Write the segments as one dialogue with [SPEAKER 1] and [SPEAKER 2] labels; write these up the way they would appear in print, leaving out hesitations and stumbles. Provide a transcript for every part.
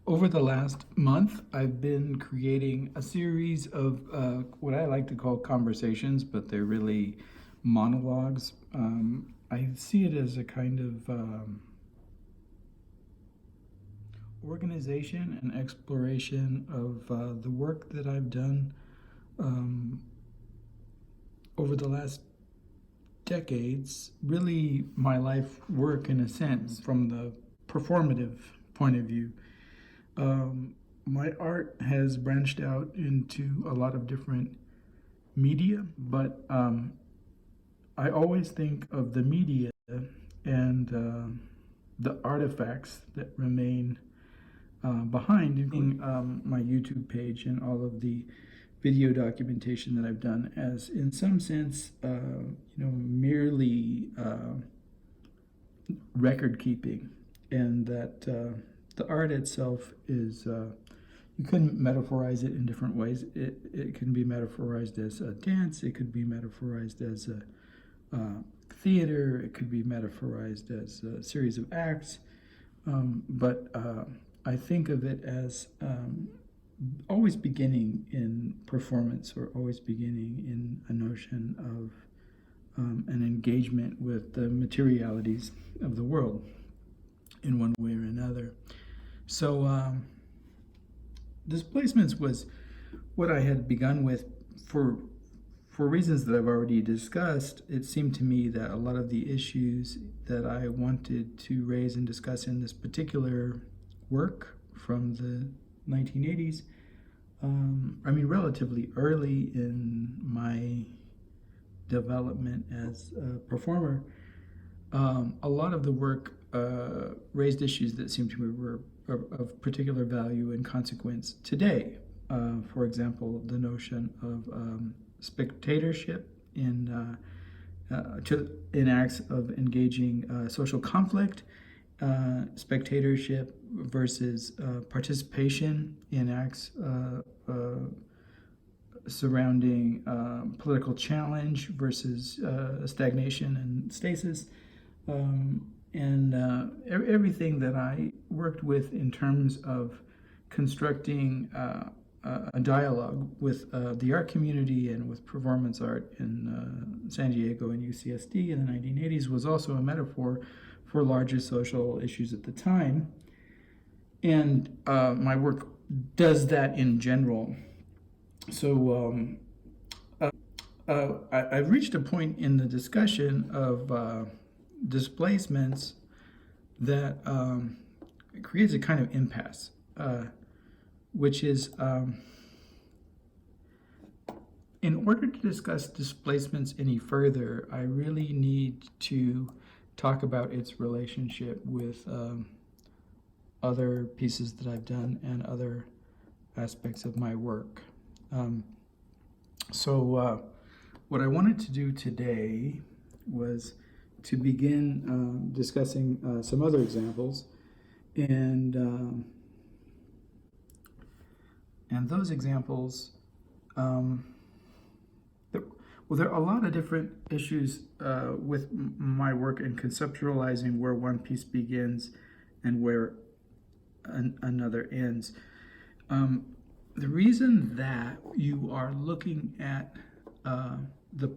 [SPEAKER 1] Over the last month, I've been creating a series of what I like to call conversations, but they're really monologues. I see it as a kind of organization and exploration of the work that I've done over the last decades, really my life work in a sense, from the performative point of view. My art has branched out into a lot of different media, but I always think of the media and the artifacts that remain behind, including my YouTube page and all of the video documentation that I've done, as in some sense, merely record keeping, and that the art itself is, you can metaphorize it in different ways. It can be metaphorized as a dance, it could be metaphorized as a theater, it could be metaphorized as a series of acts, but I think of it as always beginning in performance, or always beginning in a notion of an engagement with the materialities of the world in one way or another. So displacements was what I had begun with for reasons that I've already discussed. It seemed to me that a lot of the issues that I wanted to raise and discuss in this particular work from the 1980s, relatively early in my development as a performer, a lot of the work raised issues that seemed to me were of particular value and consequence today. For example, the notion of spectatorship in acts of engaging social conflict, spectatorship versus participation in acts surrounding political challenge versus stagnation and stasis, and everything that I worked with in terms of constructing a dialogue with the art community and with performance art in San Diego and UCSD in the 1980s was also a metaphor for larger social issues at the time. And my work does that in general. So I've reached a point in the discussion of displacements that creates a kind of impasse, which is, in order to discuss displacements any further, I really need to talk about its relationship with other pieces that I've done and other aspects of my work. So what I wanted to do today was to begin discussing some other examples, and those examples, there are a lot of different issues with my work in conceptualizing where one piece begins and where another ends. The reason that you are looking at the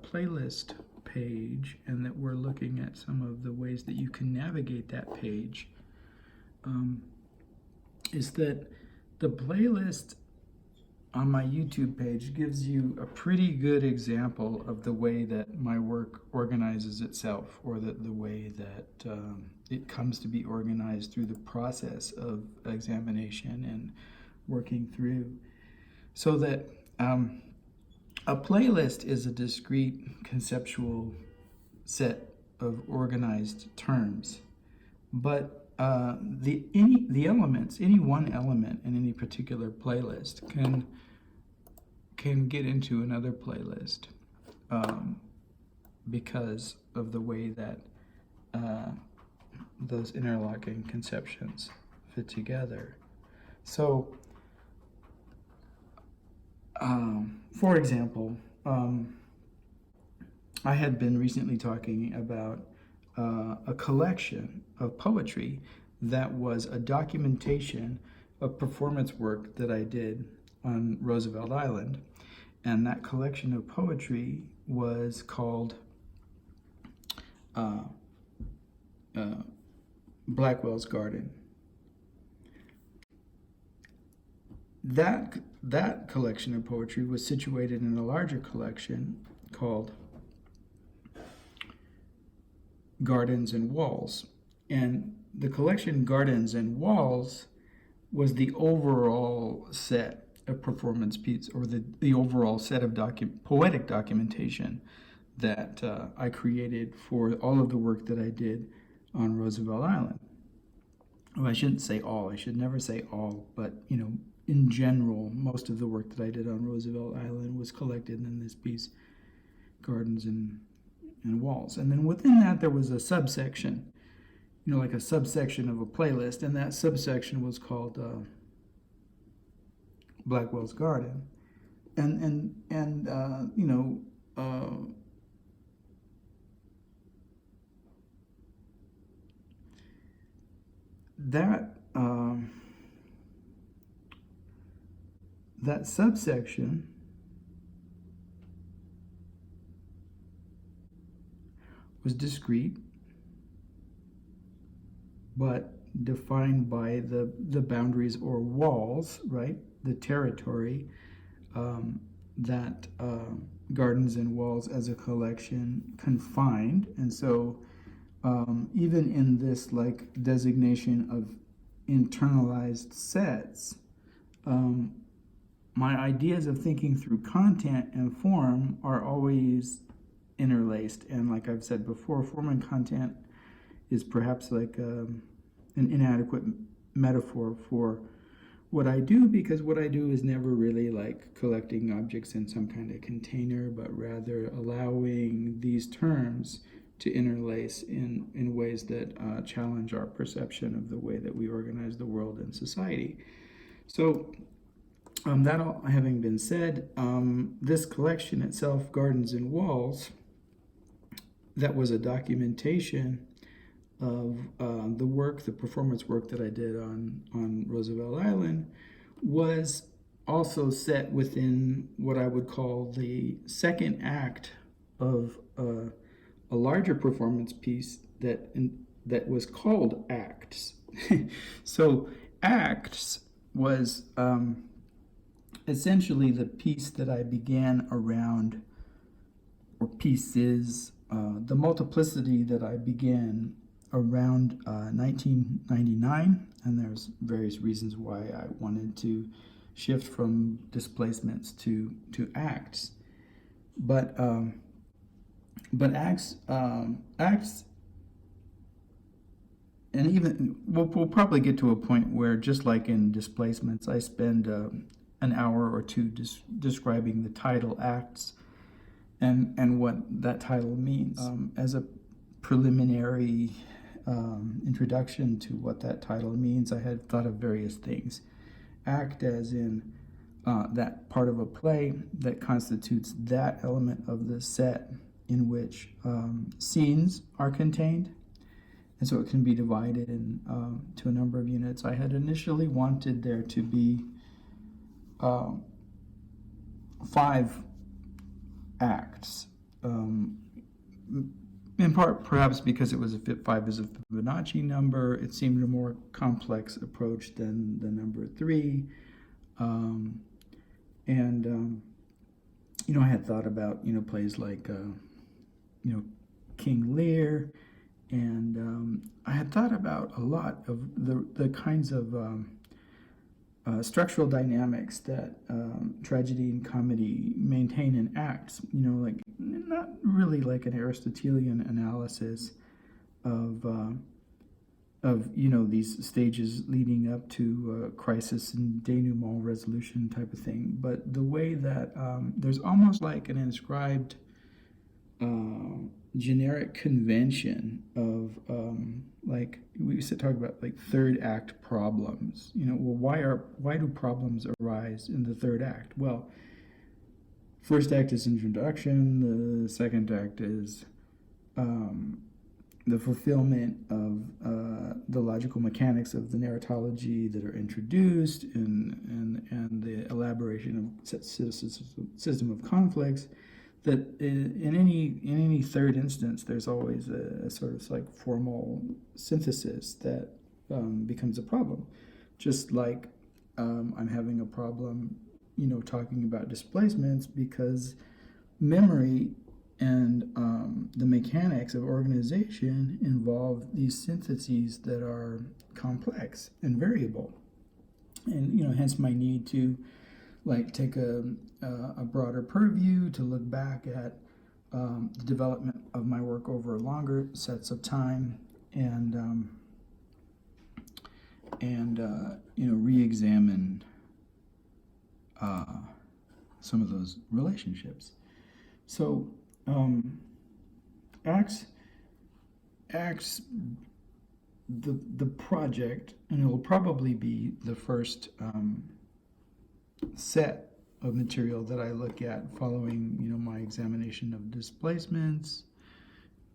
[SPEAKER 1] playlist page, and that we're looking at some of the ways that you can navigate that page, is that the playlist on my YouTube page gives you a pretty good example of the way that my work organizes itself, or that the way that it comes to be organized through the process of examination and working through. So that a playlist is a discrete conceptual set of organized terms, but the elements, any one element in any particular playlist can get into another playlist because of the way that those interlocking conceptions fit together. So, for example, I had been recently talking about a collection of poetry that was a documentation of performance work that I did on Roosevelt Island. And that collection of poetry was called Blackwell's Garden. That collection of poetry was situated in a larger collection called Gardens and Walls. And the collection Gardens and Walls was the overall set of performance pieces, or the overall set of poetic documentation that I created for all of the work that I did on Roosevelt Island. Well, I shouldn't say all. I should never say all, but in general, most of the work that I did on Roosevelt Island was collected in this piece, Gardens and Walls. And then within that, there was a subsection, like a subsection of a playlist, and that subsection was called Blackwell's Garden. That subsection was discrete, but defined by the boundaries or walls, right? The territory that Gardens and Walls as a collection confined. And so even in this designation of internalized sets, my ideas of thinking through content and form are always interlaced. And like I've said before, form and content is perhaps like an inadequate metaphor for what I do, because what I do is never really like collecting objects in some kind of container, but rather allowing these terms to interlace in ways that challenge our perception of the way that we organize the world and society. So that all having been said, this collection itself, Gardens and Walls, that was a documentation of the performance work that I did on Roosevelt Island, was also set within what I would call the second act of a larger performance piece that was called Acts. So Acts was essentially the piece that I began around, or pieces, the multiplicity that I began around 1999, and there's various reasons why I wanted to shift from displacements to acts. But acts, and even we'll probably get to a point where, just like in displacements, I spend an hour or two describing the title Acts and what that title means. As a preliminary introduction to what that title means, I had thought of various things. Act as in that part of a play that constitutes that element of the set in which scenes are contained. And so it can be divided to a number of units. I had initially wanted there to be 5 acts, in part perhaps because it was 5 is a Fibonacci number. It seemed a more complex approach than the number 3. I had thought about plays like King Lear, and I had thought about a lot of the kinds of structural dynamics that tragedy and comedy maintain in acts. Not really like an Aristotelian analysis of these stages leading up to crisis and denouement resolution type of thing, but the way that there's almost like an inscribed generic convention of like we used to talk about like third act problems. Why do problems arise in the third act? Well, first act is introduction, the second act is the fulfillment of the logical mechanics of the narratology that are introduced, and the elaboration of system of conflicts, that in any third instance, there's always a sort of like formal synthesis that becomes a problem. Just like I'm having a problem, talking about displacements, because memory and the mechanics of organization involve these syntheses that are complex and variable, and hence my need to take a broader purview, to look back at the development of my work over longer sets of time, and re-examine some of those relationships. So Acts, the project, and it will probably be the first set of material that I look at following, my examination of displacements,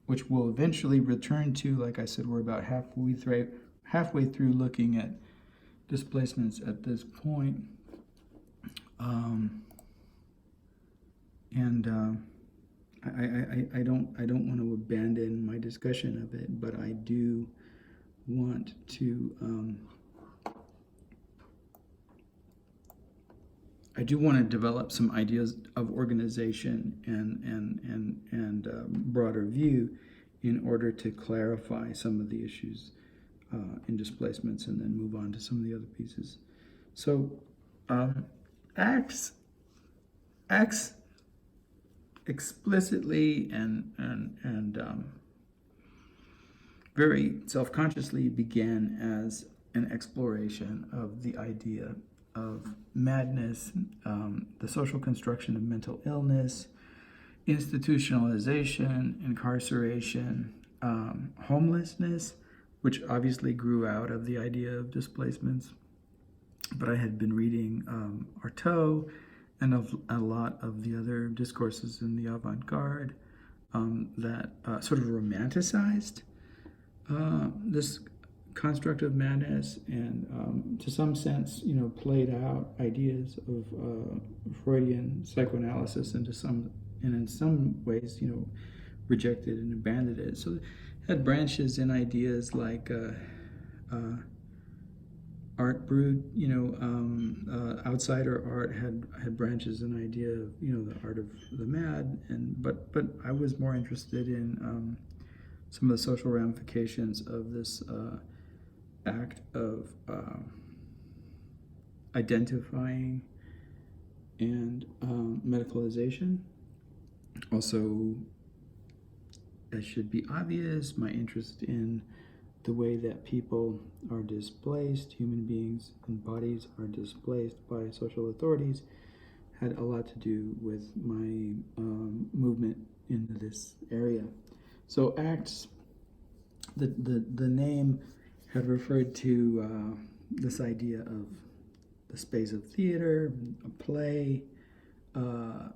[SPEAKER 1] which will eventually return to, like I said, we're about halfway through looking at displacements at this point. I don't want to abandon my discussion of it, but I do want to develop some ideas of organization and broader view in order to clarify some of the issues in displacements, and then move on to some of the other pieces. So Acts explicitly and very self-consciously began as an exploration of the idea of madness, the social construction of mental illness, institutionalization, incarceration, homelessness, which obviously grew out of the idea of displacements. But I had been reading Artaud and of a lot of the other discourses in the avant-garde that sort of romanticized this construct of madness, and to some sense, played out ideas of Freudian psychoanalysis, and in some ways, rejected and abandoned it. So it had branches in ideas like art brute, outsider art had branches in idea of the art of the mad, but I was more interested in some of the social ramifications of this act of identifying and medicalization. Also, it should be obvious, my interest in the way that people are displaced, human beings and bodies are displaced by social authorities, had a lot to do with my movement into this area. So Acts, the name had referred to this idea of the space of theater, a play,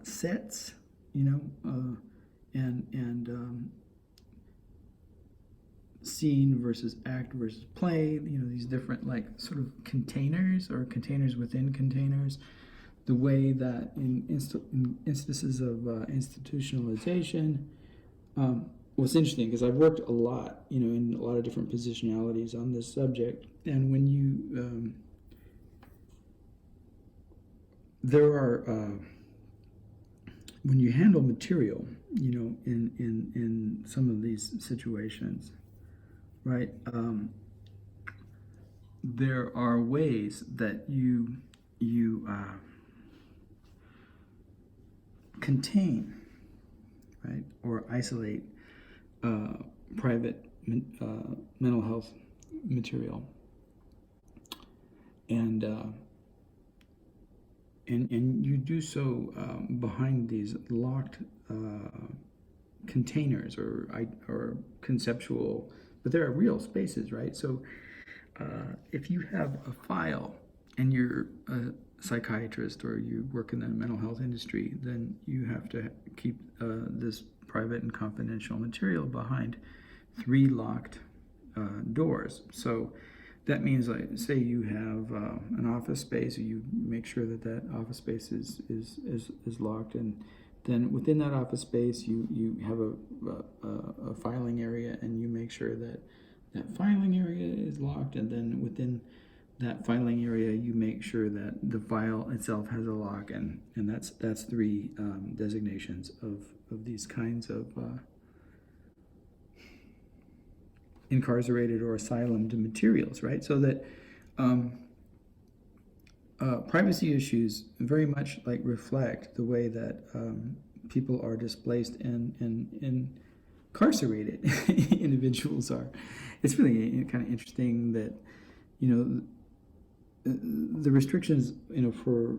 [SPEAKER 1] sets, and scene versus act versus play, these different sort of containers, or containers within containers. The way that in instances of institutionalization, what's interesting, because I've worked a lot, in a lot of different positionalities on this subject, and when you when you handle material, in some of these situations, right? There are ways that you contain, right, or isolate private mental health material, and you do so behind these locked containers, or conceptual, but there are real spaces, right? So if you have a file and you're a psychiatrist or you work in the mental health industry, then you have to keep this private and confidential material behind 3 locked doors. So that means, like, say you have an office space, you make sure that that office space is locked, and then within that office space you have a filing area, and you make sure that that filing area is locked, and then within that filing area you make sure that the file itself has a lock, and that's 3 designations of these kinds of incarcerated or asylum materials, right? So that privacy issues very much like reflect the way that people are displaced and incarcerated individuals are. It's really kind of interesting that, you know, the restrictions, you know, for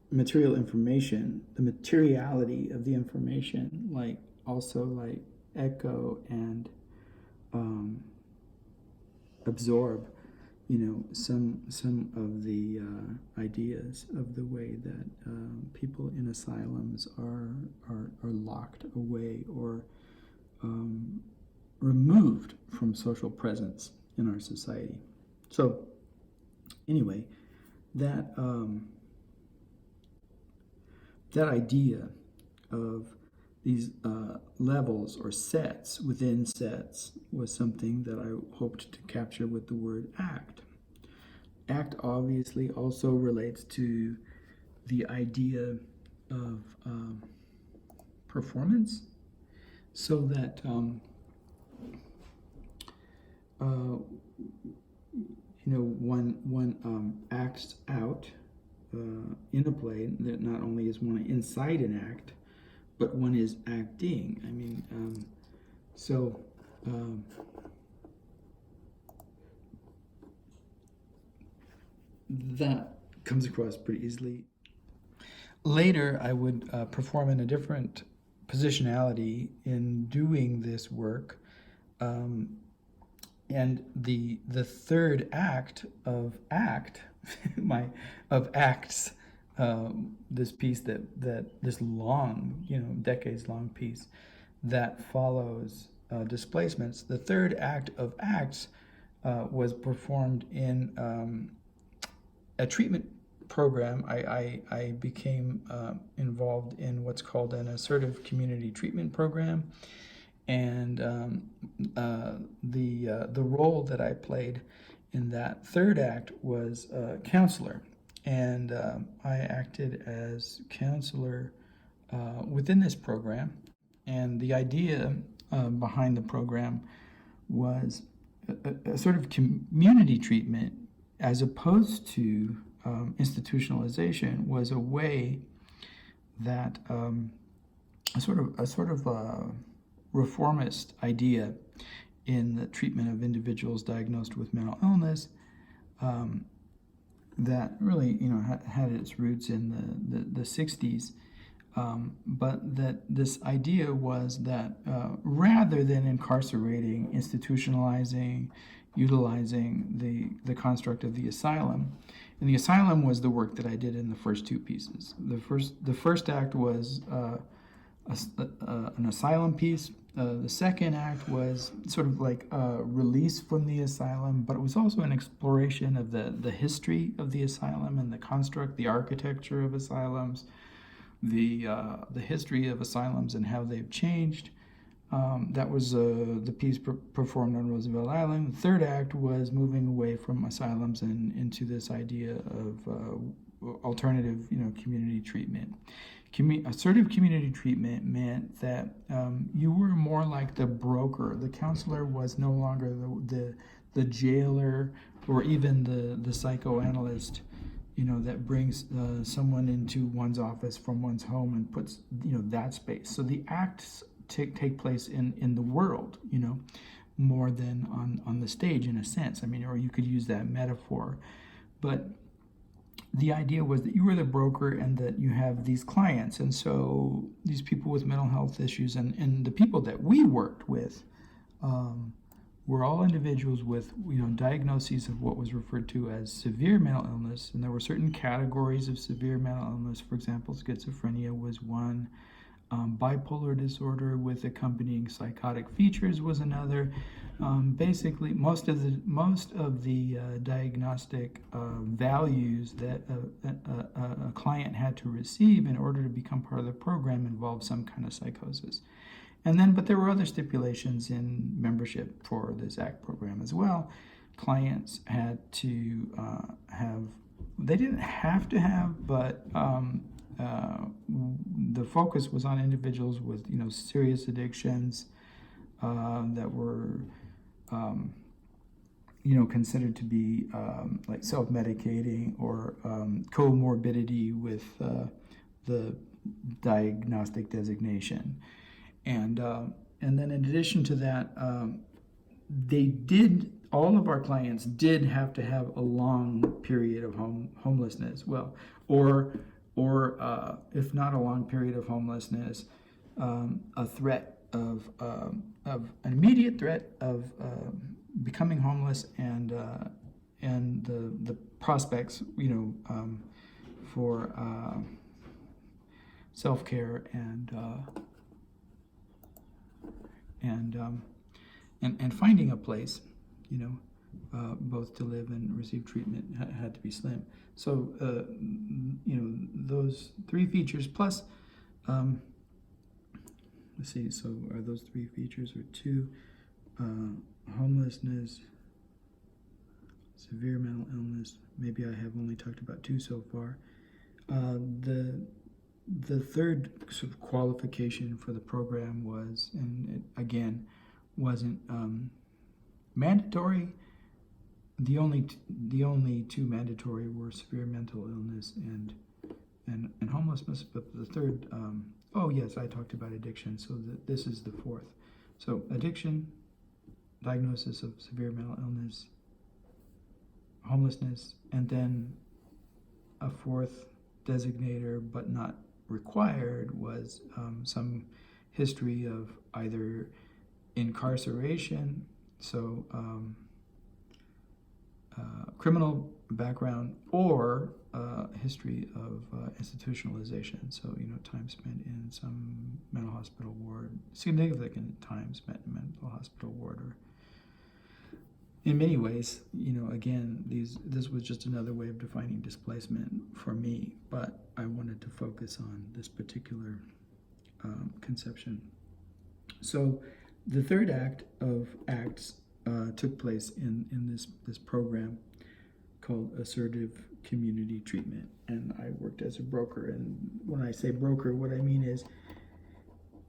[SPEAKER 1] material information, the materiality of the information, like also like echo and absorb, you know, some of the ideas of the way that people in asylums are locked away or removed from social presence in our society. So anyway, that that idea of these levels or sets within sets was something that I hoped to capture with the word act. Act obviously also relates to the idea of performance, so that you know, one acts out in a play. That not only is one inside an act, but one is acting. I mean, that comes across pretty easily. Later, I would perform in a different positionality in doing this work, and the third act of act, of acts. This piece that this long, you know, decades long piece that follows displacements. The third act of acts was performed in a treatment program. I became involved in what's called an assertive community treatment program, and the role that I played in that third act was counselor. And I acted as counselor within this program. And the idea behind the program was a sort of community treatment, as opposed to institutionalization, was a way that a sort of reformist idea in the treatment of individuals diagnosed with mental illness, that really, you know, had its roots in the 60s, but that this idea was that rather than incarcerating, institutionalizing, utilizing the construct of the asylum, and the asylum was the work that I did in the first 2 pieces. The first act was an asylum piece. The second act was sort of like a release from the asylum, but it was also an exploration of the history of the asylum and the construct, the architecture of asylums, the history of asylums and how they've changed. That was the piece performed on Roosevelt Island. The third act was moving away from asylums and into this idea of alternative, you know, community treatment. Assertive community treatment meant that you were more like the broker. The counselor was no longer the jailer or even the psychoanalyst, you know, that brings someone into one's office from one's home and puts, you know, that space. So the acts take place in the world, you know, more than on the stage, in a sense. I mean, or you could use that metaphor. But the idea was that you were the broker and that you have these clients. And so these people with mental health issues and the people that we worked with were all individuals with, you know, diagnoses of what was referred to as severe mental illness. And there were certain categories of severe mental illness. For example, schizophrenia was one. Bipolar disorder with accompanying psychotic features was another. Basically, most of the diagnostic values that a client had to receive in order to become part of the program involved some kind of psychosis. But there were other stipulations in membership for this ACT program as well. Clients had to they didn't have to have, but the focus was on individuals with, serious addictions that were, considered to be like self-medicating or comorbidity with the diagnostic designation. And then in addition to that, all of our clients did have to have a long period of homelessness. Well, or if not a long period of homelessness, a threat of an immediate threat of becoming homeless, and the prospects, for self-care and finding a place, both to live and receive treatment had to be slim. So, those three features plus, let's see, so are those three features or two, homelessness, severe mental illness, maybe I have only talked about two so far. The third sort of qualification for the program was, and it again wasn't mandatory. The only two mandatory were severe mental illness and homelessness. But the third, oh yes, I talked about addiction. So this is the fourth. So addiction, diagnosis of severe mental illness, homelessness, and then a fourth designator, but not required, was some history of either incarceration, so criminal background, or history of institutionalization, so time spent in some mental hospital ward, significant time spent in mental hospital ward, or in many ways, again, this was just another way of defining displacement for me, but I wanted to focus on this particular conception. So the third act of ACTS took place in this program called Assertive Community Treatment, and I worked as a broker. And when I say broker, what I mean is,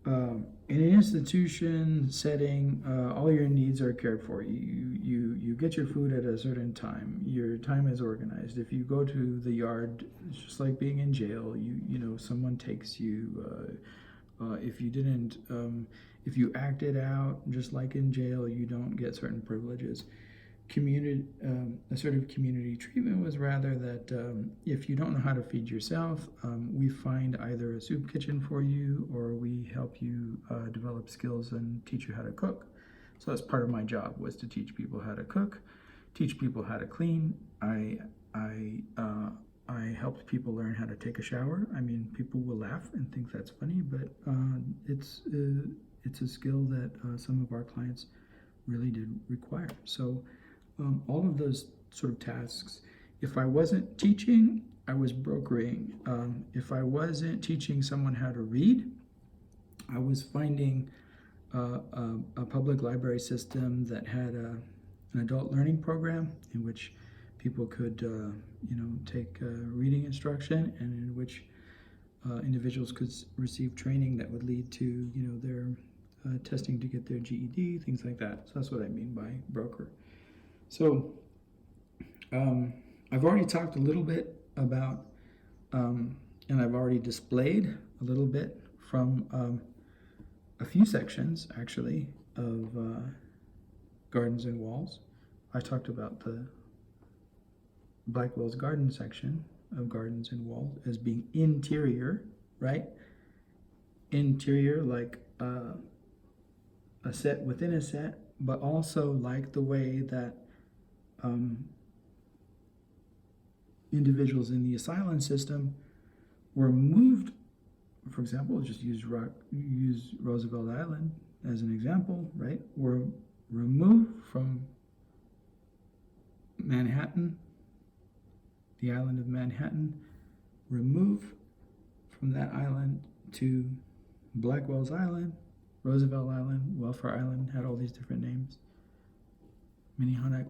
[SPEAKER 1] in an institution setting, all your needs are cared for. You get your food at a certain time. Your time is organized. If you go to the yard, it's just like being in jail. Someone takes you. If you didn't, if you acted out, just like in jail, you don't get certain privileges. Assertive community treatment was rather that if you don't know how to feed yourself, we find either a soup kitchen for you, or we help you develop skills and teach you how to cook. So that's part of my job, was to teach people how to cook, teach people how to clean. I helped people learn how to take a shower. I mean, people will laugh and think that's funny, but it's a skill that some of our clients really did require. So all of those sort of tasks, if I wasn't teaching, I was brokering. If I wasn't teaching someone how to read, I was finding a public library system that had an adult learning program in which people could take reading instruction, and in which individuals could receive training that would lead to their testing to get their GED, things like that. So that's what I mean by broker. So I've already talked a little bit about, and I've already displayed a little bit from a few sections, actually, of Gardens and Walls. I talked about the Blackwell's garden section of Gardens and Walls as being interior, right? Interior, like a set within a set, but also like the way that individuals in the asylum system were moved for example, just use Roosevelt Island as an example, right? We're removed from Manhattan, the island of Manhattan, remove from that island to Blackwell's Island, Roosevelt Island, Welfare Island, had all these different names. Minnehaha.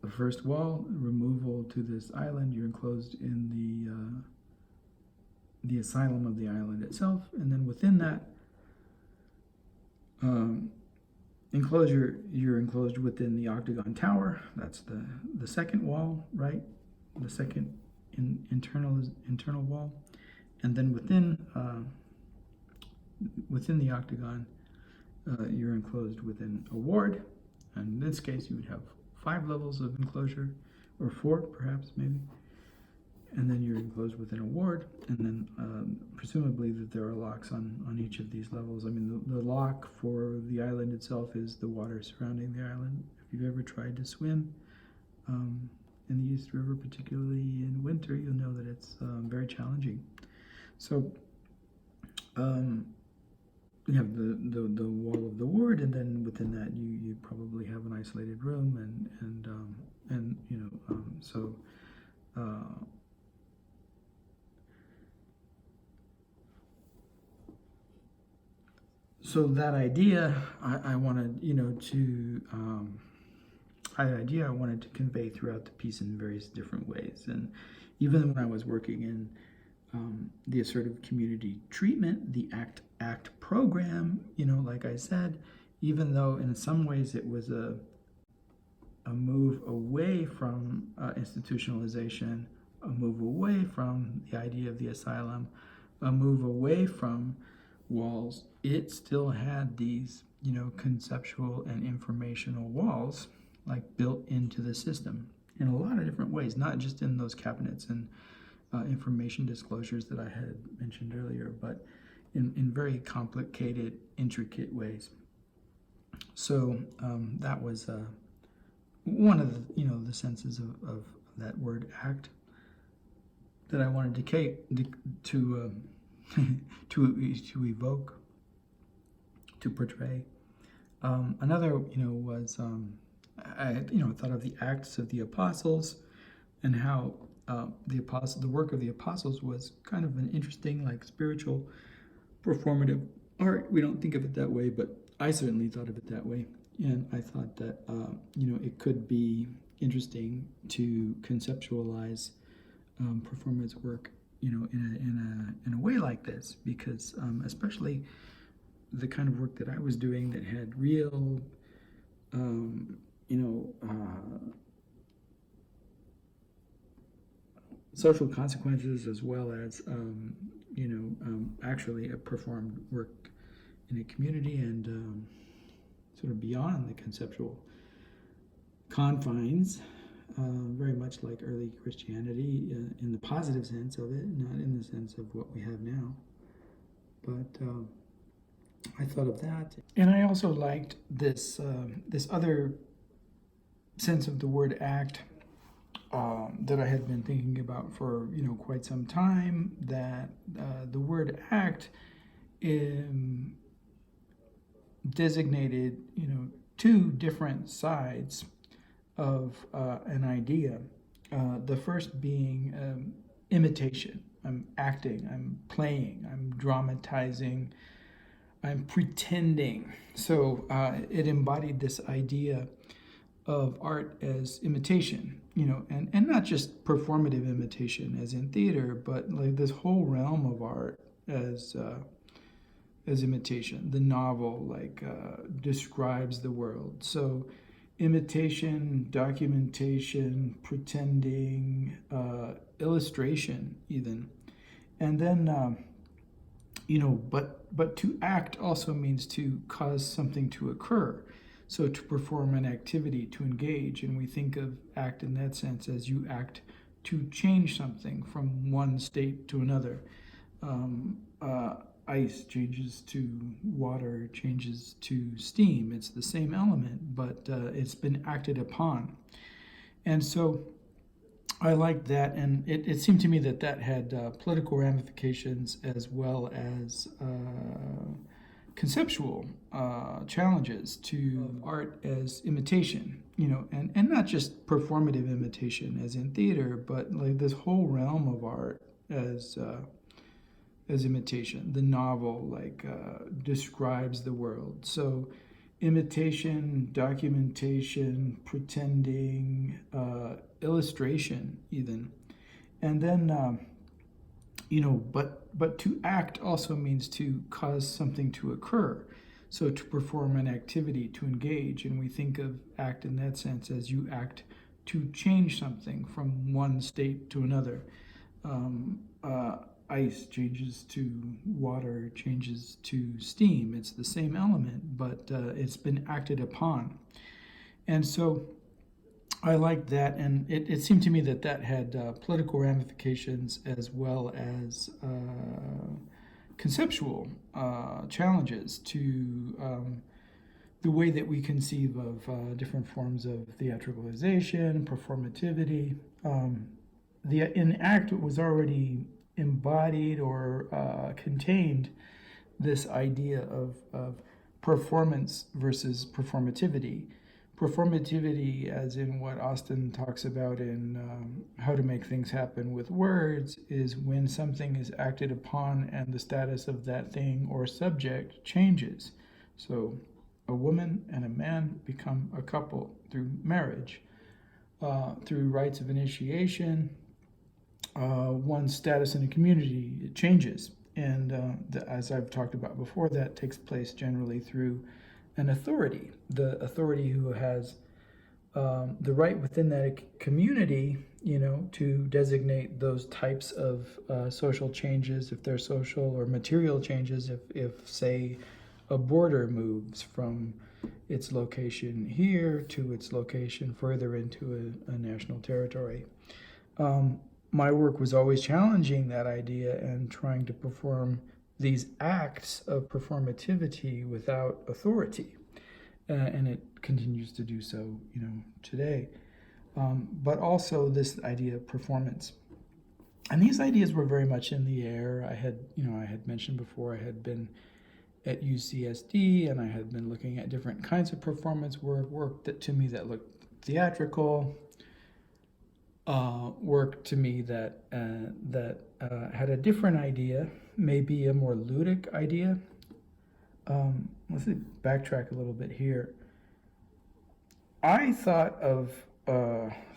[SPEAKER 1] The first wall, removal to this island, you're enclosed in the asylum of the island itself, and then within that enclosure, you're enclosed within the octagon tower. That's the second wall, right? The second internal wall, and then within the octagon, you're enclosed within a ward. And in this case, you would have 5 levels of enclosure, or 4 perhaps, maybe. And then you're enclosed within a ward, and then presumably that there are locks on each of these levels. I mean, the lock for the island itself is the water surrounding the island. If you've ever tried to swim in the East River, particularly in winter, you'll know that it's very challenging. So you have the wall of the ward, and then within that you probably have an isolated room, and you know, so that idea I wanted, you know, to I wanted to convey throughout the piece in various different ways. And even when I was working in the assertive community treatment, the ACT program, you know, like I said, even though in some ways it was a move away from institutionalization, a move away from the idea of the asylum, a move away from walls, it still had these, you know, conceptual and informational walls like built into the system in a lot of different ways, not just in those cabinets and information disclosures that I had mentioned earlier, but in very complicated, intricate ways. So that was one of the, you know, the senses of that word ACT that I wanted to evoke, to portray. Another, you know, was I, you know, thought of the Acts of the Apostles, and how the work of the apostles was kind of an interesting, like, spiritual, performative art. We don't think of it that way, but I certainly thought of it that way, and I thought that you know, it could be interesting to conceptualize performance work, you know, in a way like this, because especially the kind of work that I was doing that had real, you know, social consequences, as well as, you know, actually a performed work in a community, and sort of beyond the conceptual confines, very much like early Christianity, in the positive sense of it, not in the sense of what we have now. But I thought of that, and I also liked this this other sense of the word act that I had been thinking about for, you know, quite some time. That the word act designated, you know, 2 different sides of an idea. The first being imitation. I'm acting, I'm playing, I'm dramatizing, I'm pretending. So it embodied this idea of art as imitation, you know, and not just performative imitation as in theater, but like this whole realm of art as imitation. The novel, like, describes the world. So imitation, documentation, pretending, illustration even. And then, you know, but to act also means to cause something to occur. So to perform an activity, to engage, and we think of act in that sense as you act to change something from one state to another. Ice changes to water, changes to steam. It's the same element, but it's been acted upon. And so I liked that, and it seemed to me that that had political ramifications as well as conceptual challenges to art as imitation, and not just performative imitation as in theater, but like this whole realm of art as imitation. The novel describes the world. So imitation, documentation, pretending, illustration even. And then, but to act also means to cause something to occur. So to perform an activity, to engage. And we think of act in that sense as you act to change something from one state to another. Ice changes to water, changes to steam. It's the same element, but it's been acted upon. And so I liked that, and it seemed to me that that had political ramifications as well as conceptual challenges to the way that we conceive of different forms of theatricalization, performativity. In act was already embodied or contained this idea of performance versus performativity. Performativity, as in what Austin talks about in How to Make Things Happen with Words, is when something is acted upon and the status of that thing or subject changes. So a woman and a man become a couple through marriage, through rites of initiation. One's status in a community, it changes. And as I've talked about before, that takes place generally through an authority. The authority who has the right within that community, to designate those types of social changes, if they're social, or material changes, if say, a border moves from its location here to its location further into a national territory. My work was always challenging that idea and trying to perform these acts of performativity without authority. And it continues to do so, today. But also this idea of performance. And these ideas were very much in the air. I had mentioned before I had been at UCSD, and I had been looking at different kinds of performance work that to me that looked theatrical, work to me that had a different idea, maybe a more ludic idea. Let's backtrack a little bit here. I thought of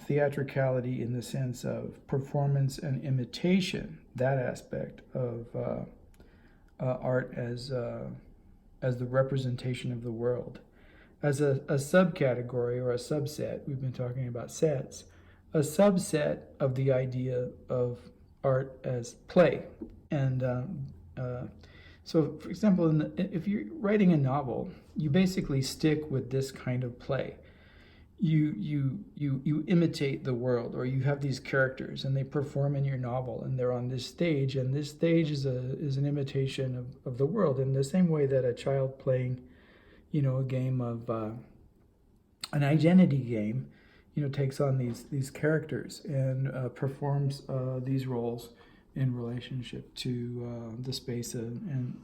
[SPEAKER 1] theatricality in the sense of performance and imitation, that aspect of art as the representation of the world. As a subcategory or a subset, we've been talking about sets, a subset of the idea of art as play. And so, for example, if you're writing a novel, you basically stick with this kind of play. You imitate the world, or you have these characters and they perform in your novel, and they're on this stage, and this stage is an imitation of the world, in the same way that a child playing, a game of an identity game, takes on these characters and performs these roles in relationship to the space and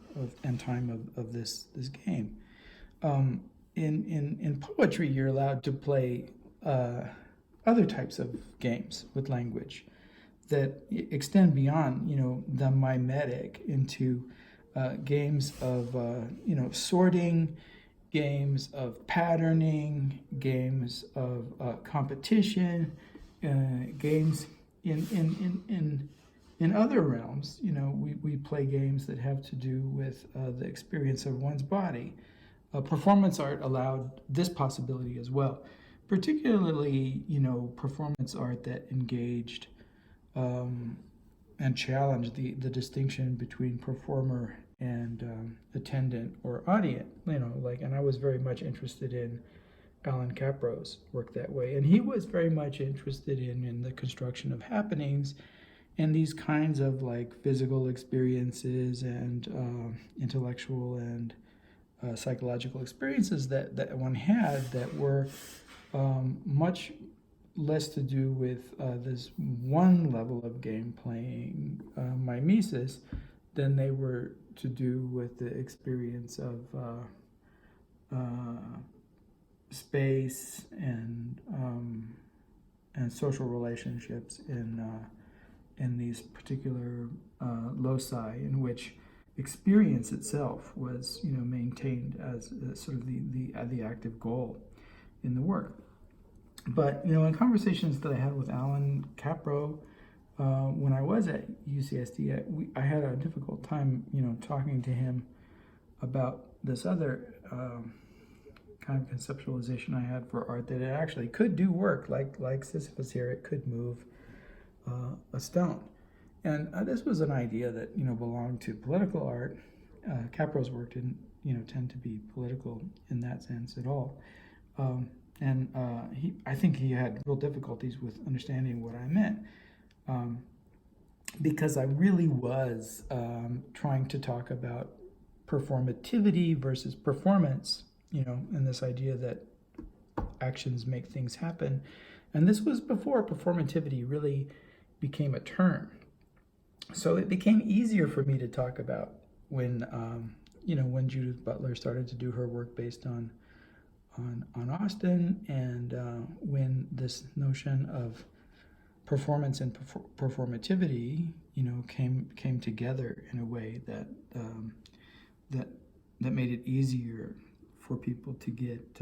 [SPEAKER 1] time of this game. In poetry, you're allowed to play other types of games with language that extend beyond, the mimetic into games of, sorting, games of patterning, games of competition, games in other realms. We play games that have to do with the experience of one's body. Performance art allowed this possibility as well, particularly, performance art that engaged and challenged the distinction between performer and attendant or audience. And I was very much interested in Alan Capro's work that way, and he was very much interested in the construction of happenings and these kinds of physical experiences and intellectual and psychological experiences that one had that were much less to do with this one level of game playing mimesis than they were to do with the experience of space and social relationships in these particular loci in which experience itself was, maintained as sort of the active goal in the work. But in conversations that I had with Alan Capro when I was at UCSD, I had a difficult time, talking to him about this other kind of conceptualization I had for art, that it actually could do work, like Sisyphus here. It could move a stone, and this was an idea that belonged to political art. Capro's work didn't tend to be political in that sense at all, and I think he had real difficulties with understanding what I meant, because I really was trying to talk about performativity versus performance, and this idea that actions make things happen. And this was before performativity really became a term. So it became easier for me to talk about when Judith Butler started to do her work based on Austin, and when this notion of performance and performativity, came together in a way that made it easier for people to get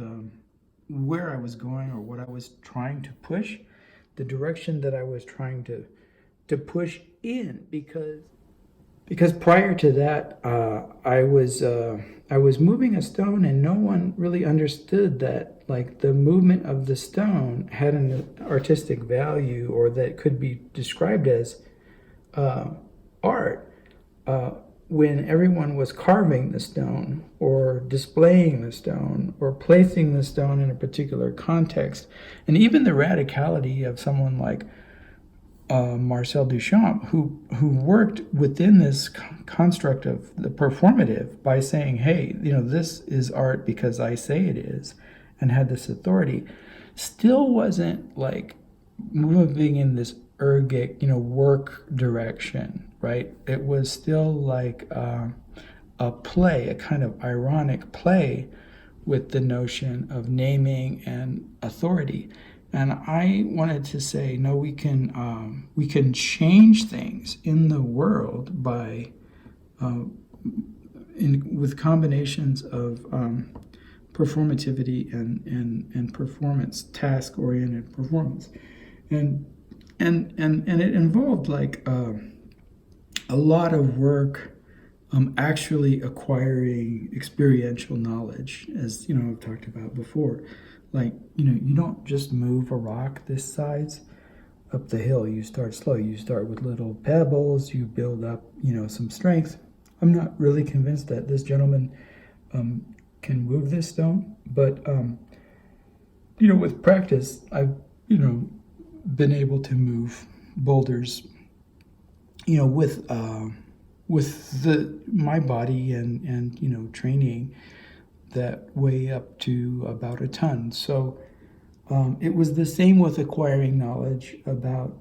[SPEAKER 1] where I was going, or what I was trying to push, the direction that I was trying to push in, because prior to that, I was moving a stone, and no one really understood that, like, the movement of the stone had an artistic value, or that could be described as art, when everyone was carving the stone, or displaying the stone, or placing the stone in a particular context. And even the radicality of someone like Marcel Duchamp, who worked within this construct of the performative by saying, hey, this is art because I say it is, and had this authority, still wasn't like moving in this ergic, work direction, right? It was still like a play, a kind of ironic play with the notion of naming and authority. And I wanted to say, no, we can change things in the world by with combinations of performativity and performance, task-oriented performance, and it involved like a lot of work actually acquiring experiential knowledge, as I've talked about before. Like, you don't just move a rock this size up the hill. You start slow. You start with little pebbles. You build up, some strength. I'm not really convinced that this gentleman can move this stone, but with practice, I've been able to move boulders, with my body and training, that weigh up to about a ton. So it was the same with acquiring knowledge about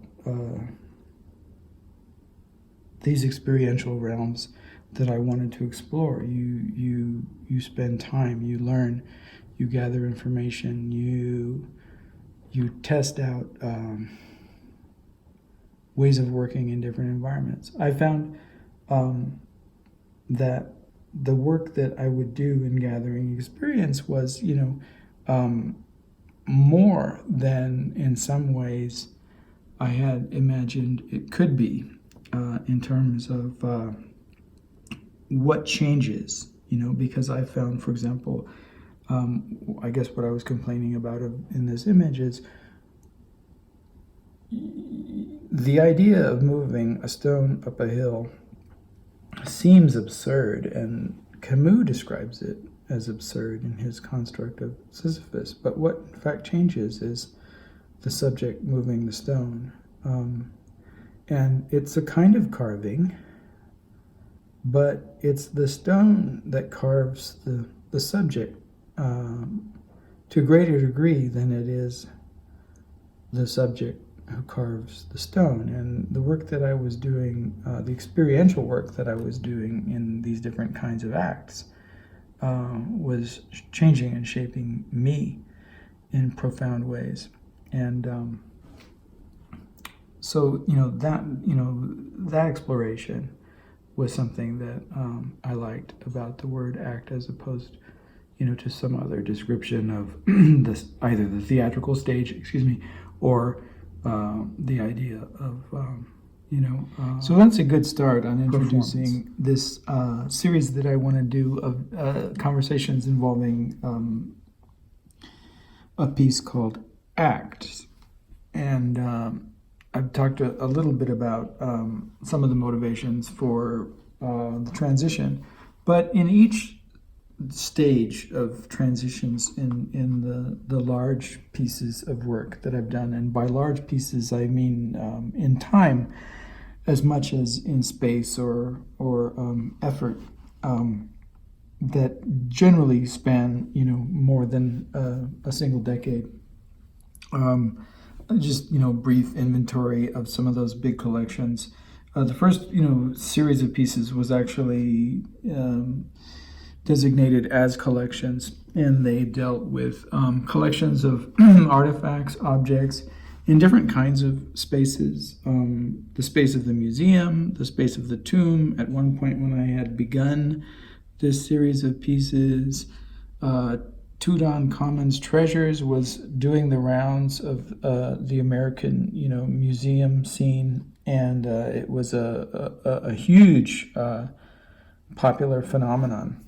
[SPEAKER 1] these experiential realms that I wanted to explore. You spend time, you learn, you gather information, you test out ways of working in different environments. I found that the work that I would do in gathering experience was, more than in some ways I had imagined it could be, in terms of what changes, because I found, for example, I guess what I was complaining about in this image is the idea of moving a stone up a hill seems absurd, and Camus describes it as absurd in his construct of Sisyphus. But what in fact changes is the subject moving the stone. And it's a kind of carving, but it's the stone that carves the subject to a greater degree than it is the subject who carves the stone. And the work that I was doing, the experiential work that I was doing in these different kinds of acts, was changing and shaping me in profound ways. And so that exploration was something that I liked about the word act, as opposed to some other description of either the theatrical stage, or the idea of so that's a good start on introducing this series that I want to do of conversations involving a piece called Acts. And I've talked a little bit about some of the motivations for the transition, but in each stage of transitions in the large pieces of work that I've done, and by large pieces I mean in time as much as in space or effort, that generally span more than a single decade. Just brief inventory of some of those big collections. The first series of pieces was actually designated as collections, and they dealt with collections of artifacts, objects in different kinds of spaces. The space of the museum, the space of the tomb. At one point when I had begun this series of pieces, Tutankhamun's treasures was doing the rounds of the American museum scene, and it was a huge popular phenomenon,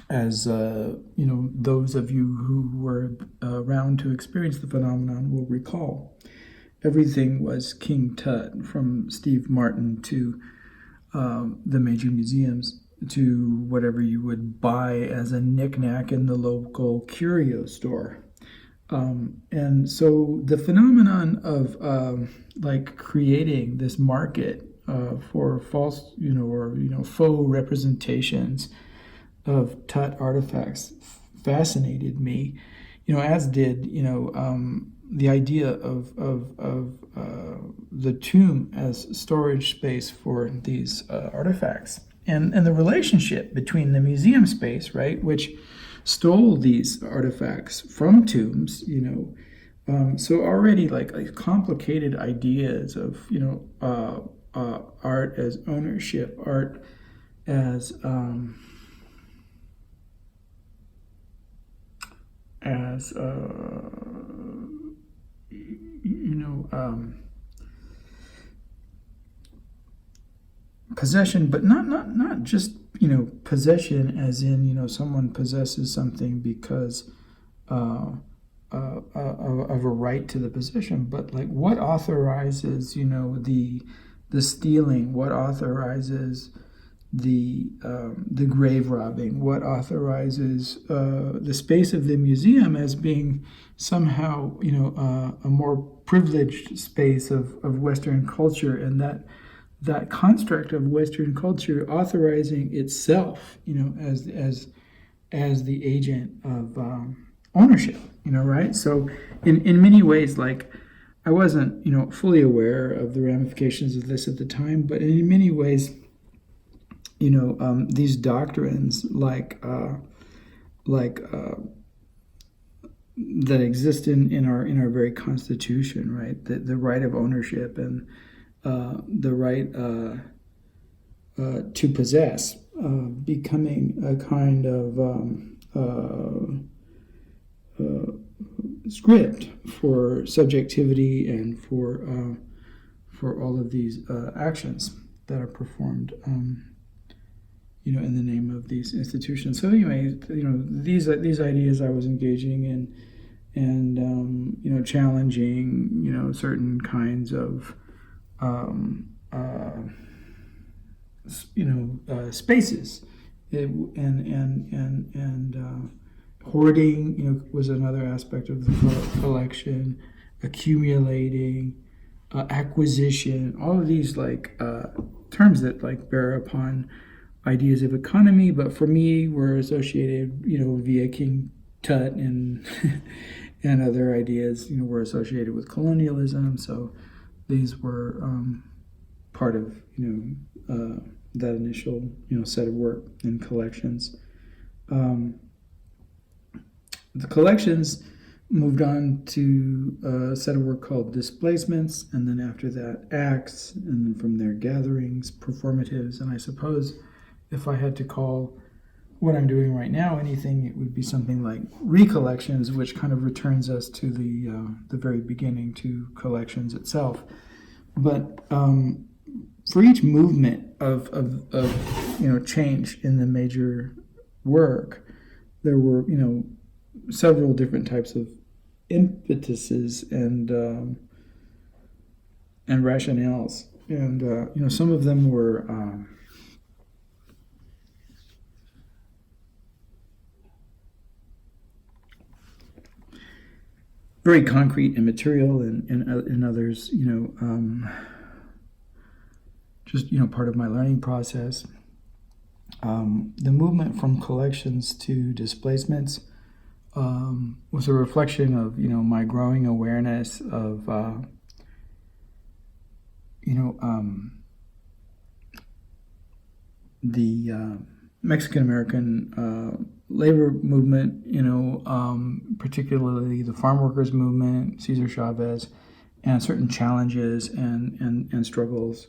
[SPEAKER 1] as those of you who were around to experience the phenomenon will recall. Everything was King Tut, from Steve Martin to the major museums, to whatever you would buy as a knickknack in the local curio store. And so the phenomenon of creating this market for false, or faux representations of Tut artifacts fascinated me, as did the idea of the tomb as storage space for these artifacts, and the relationship between the museum space, right, which stole these artifacts from tombs, so already like complicated ideas of art as ownership, art as possession, but not just possession as in someone possesses something because of a right to the possession, but like what authorizes the stealing, what authorizes the grave robbing, what authorizes the space of the museum as being somehow a more privileged space of Western culture, and that construct of Western culture authorizing itself as the agent of ownership, right? So in many ways, like, I wasn't fully aware of the ramifications of this at the time, but in many ways these doctrines that exist in our very Constitution, right? The right of ownership and the right to possess, becoming a kind of script for subjectivity and for all of these actions that are performed in the name of these institutions. So anyway, these ideas I was engaging in, and challenging certain kinds of spaces, and hoarding was another aspect of the collection, accumulating, acquisition, all of these terms that bear upon ideas of economy, but for me were associated via King Tut and and other ideas, were associated with colonialism. So these were part of, that initial, set of work in collections. The collections moved on to a set of work called displacements, and then after that, acts, and then from there, gatherings, performatives, and I suppose if I had to call what I'm doing right now anything, it would be something like Recollections, which kind of returns us to the very beginning, to collections itself. But for each movement of change in the major work, there were several different types of impetuses and rationales, and some of them were very concrete and material, and others, just part of my learning process. The movement from collections to displacements was a reflection of my growing awareness of the Mexican American labor movement, particularly the farm workers movement, Cesar Chavez, and certain challenges and struggles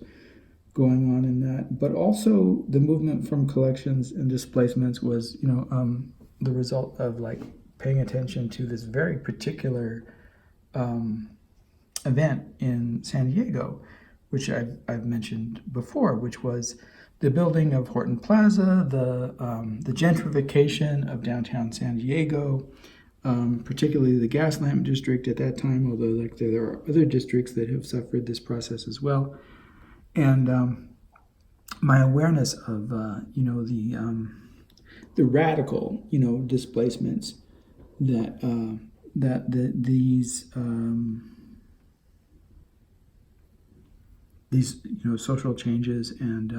[SPEAKER 1] going on in that. But also the movement from collections and displacements was, the result of paying attention to this very particular event in San Diego, which I've mentioned before, which was the building of Horton Plaza, the gentrification of downtown San Diego, particularly the gas lamp district at that time, although there are other districts that have suffered this process as well. And my awareness of the radical displacements that these social changes and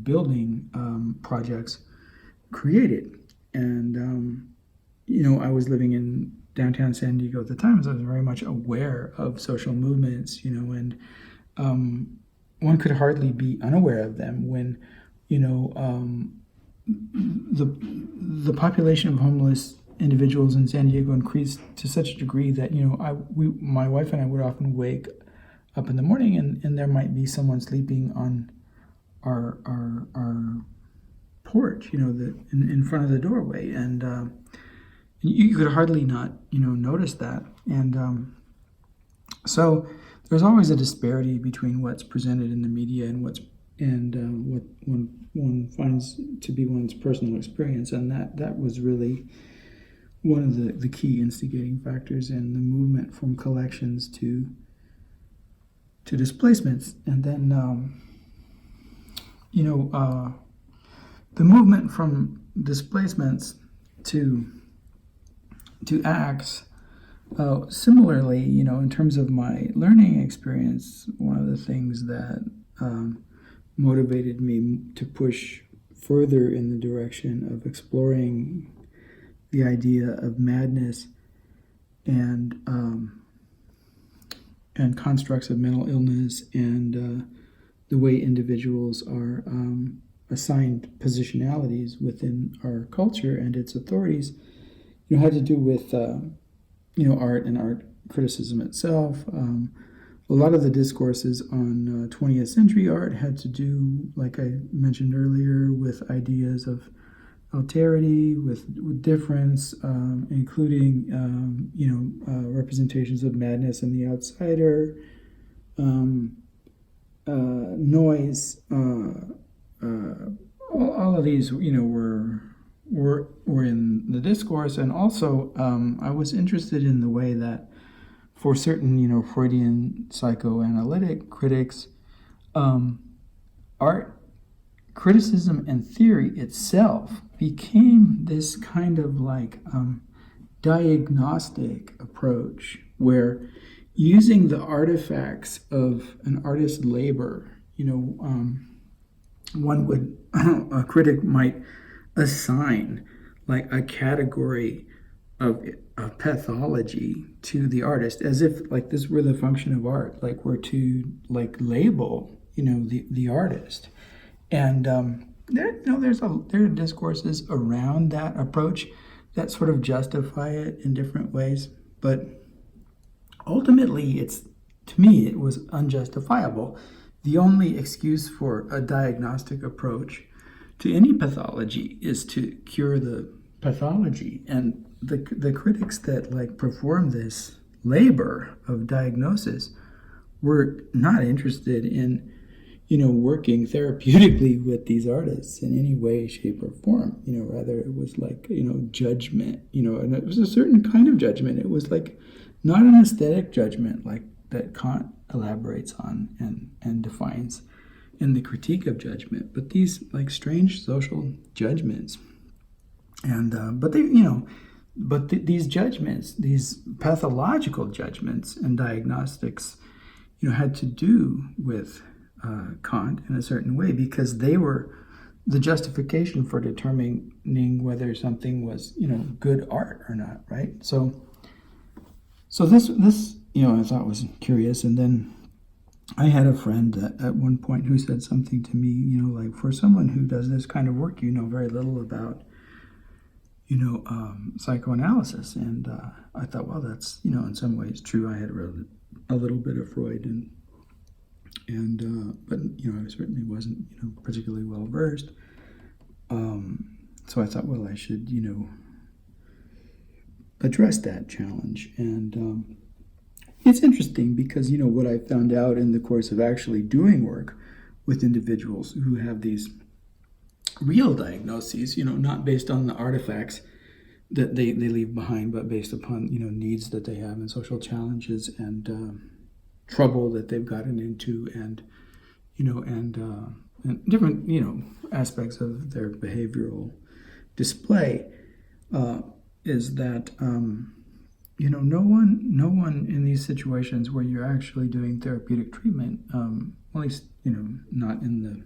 [SPEAKER 1] building projects created. And I was living in downtown San Diego at the time, so I was very much aware of social movements, and one could hardly be unaware of them when the population of homeless individuals in San Diego increased to such a degree that my wife and I would often wake up in the morning and there might be someone sleeping on our porch, in front of the doorway, and you could hardly not notice that. And so there's always a disparity between what's presented in the media and what one finds to be one's personal experience, and that was really one of the key instigating factors in the movement from collections to displacements. And then the movement from displacements to acts, similarly, in terms of my learning experience, one of the things that motivated me to push further in the direction of exploring the idea of madness and constructs of mental illness and the way individuals are assigned positionalities within our culture and its authorities, had to do with art and art criticism itself. A lot of the discourses on 20th century art had to do, like I mentioned earlier, with ideas of alterity, with difference, including representations of madness and the outsider, noise. All of these, were in the discourse, and also I was interested in the way that for certain, Freudian psychoanalytic critics, art criticism and theory itself became this kind of diagnostic approach where using the artifacts of an artist's labor, a critic might assign a category of pathology to the artist, as if like this were the function of art, like we're to like label, the artist. And there are discourses around that approach that sort of justify it in different ways, but ultimately, to me, it was unjustifiable. The only excuse for a diagnostic approach to any pathology is to cure the pathology. And the critics that like perform this labor of diagnosis were not interested in, working therapeutically with these artists in any way, shape, or form. Rather it was like, judgment, and it was a certain kind of judgment. It was like not an aesthetic judgment like that Kant elaborates on and defines in the Critique of Judgment, but these like strange social judgments. And these judgments, these pathological judgments and diagnostics, had to do with Kant in a certain way, because they were the justification for determining whether something was, good art or not, right? So this I thought was curious. And then I had a friend at one point who said something to me, like, for someone who does this kind of work, you know very little about, psychoanalysis. And I thought, well, that's, in some ways true. I had read a little bit of Freud, but I certainly wasn't, particularly well versed. So I thought, well, I should, address that challenge. And it's interesting because, what I found out in the course of actually doing work with individuals who have these real diagnoses, not based on the artifacts that they leave behind, but based upon, needs that they have and social challenges and trouble that they've gotten into and different, aspects of their behavioral display, is that, no one in these situations where you're actually doing therapeutic treatment, at least, not in the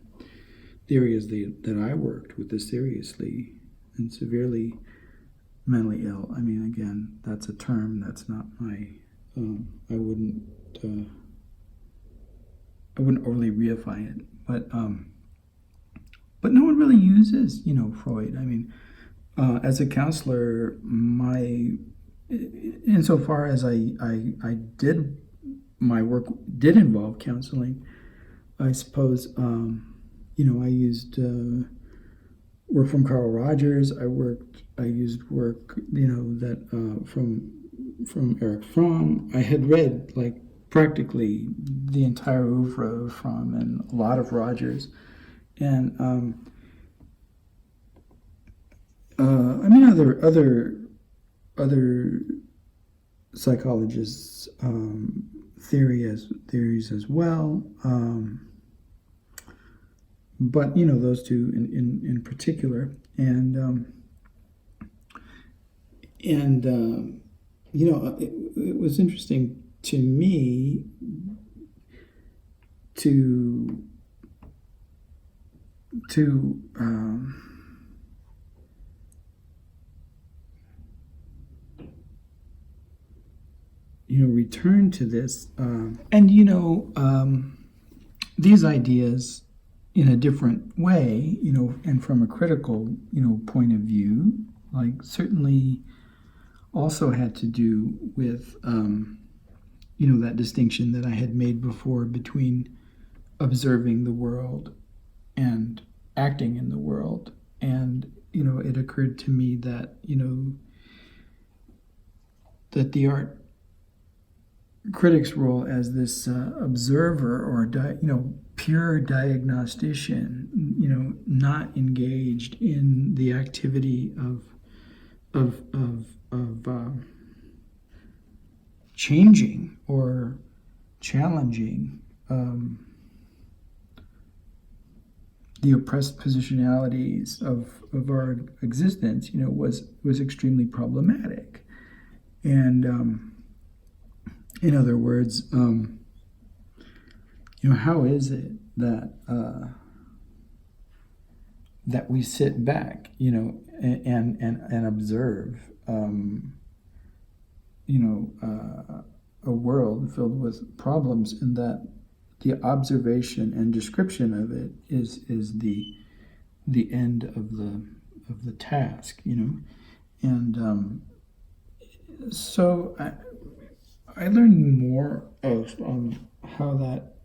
[SPEAKER 1] areas that I worked with the seriously and severely mentally ill. I mean, again, that's a term that's not my, I wouldn't overly reify it, but no one really uses, Freud. I mean, as a counselor, insofar as I did, my work did involve counseling, I suppose, I used work from Carl Rogers. I used work, that from Erich Fromm. I had read like practically the entire oeuvre of Fromm and a lot of Rogers, and other psychologists' theories as well. But those two in particular, and it was interesting to me to return to this, and these ideas in a different way, and from a critical, point of view, like certainly also had to do with, that distinction that I had made before between observing the world and acting in the world. And, it occurred to me that, that the art critic's role as this observer or pure diagnostician, not engaged in the activity of changing or challenging the oppressed positionalities of our existence, was extremely problematic. And in other words, how is it that that we sit back, and observe a world filled with problems, and that the observation and description of it is the end of the task, and so I learned more of how that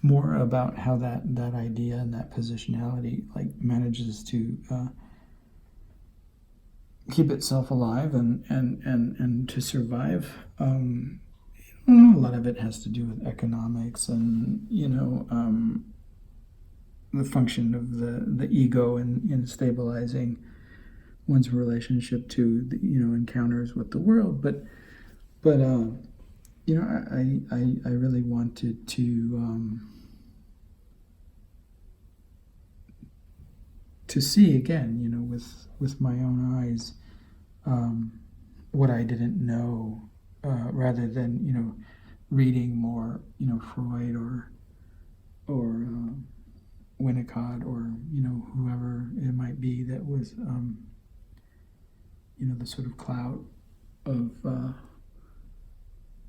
[SPEAKER 1] more about how that idea and that positionality like manages to keep itself alive and to survive. I don't know, a lot of it has to do with economics and the function of the ego in stabilizing one's relationship to the, encounters with the world. But I really wanted to see again, with my own eyes, what I didn't know, rather than reading more, Freud or Winnicott or whoever it might be that was the sort of clout of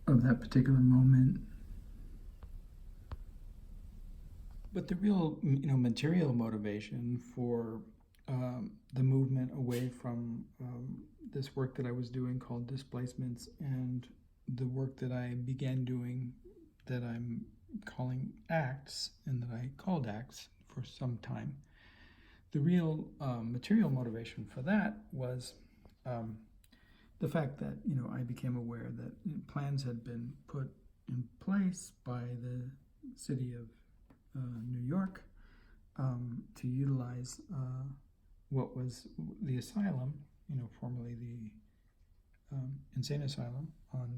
[SPEAKER 1] that particular moment. But the real material motivation for the movement away from this work that I was doing called Displacements and the work that I began doing that I'm calling Acts and that I called Acts for some time, the real material motivation for that was the fact that I became aware that plans had been put in place by the city of New York to utilize what was the asylum, formerly the insane asylum on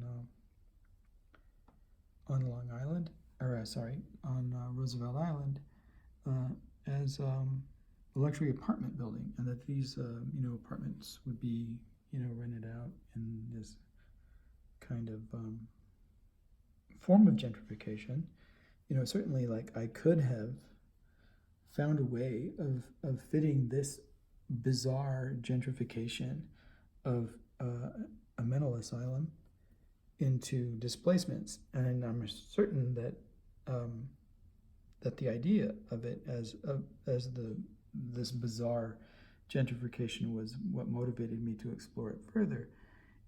[SPEAKER 1] Long Island, on Roosevelt Island, as a luxury apartment building, and that these apartments would be rented out in this kind of form of gentrification. Certainly, like, I could have found a way of fitting this bizarre gentrification of a mental asylum into displacements, and I'm certain that that the idea of it as this bizarre gentrification was what motivated me to explore it further.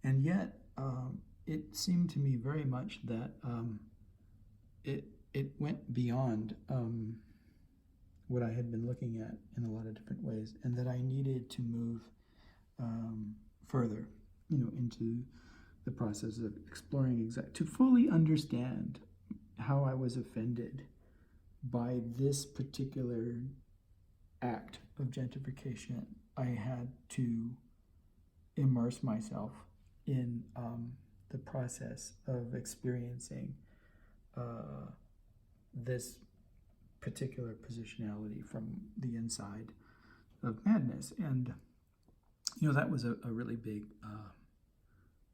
[SPEAKER 1] And yet, it seemed to me very much that it went beyond what I had been looking at in a lot of different ways, and that I needed to move further, into the process of exploring to fully understand how I was offended by this particular act of gentrification. I had to immerse myself in the process of experiencing this particular positionality from the inside of madness. And that was a really big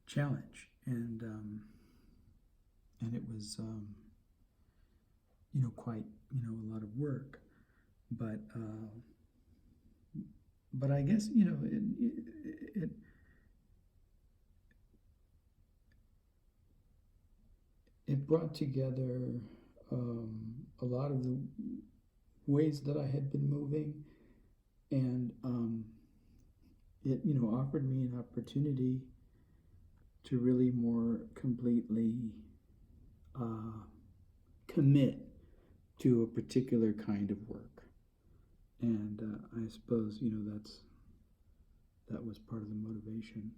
[SPEAKER 1] challenge, and it was quite a lot of work, but I guess it brought together a lot of the ways that I had been moving, and it offered me an opportunity to really more completely commit to a particular kind of work. And I suppose that was part of the motivation.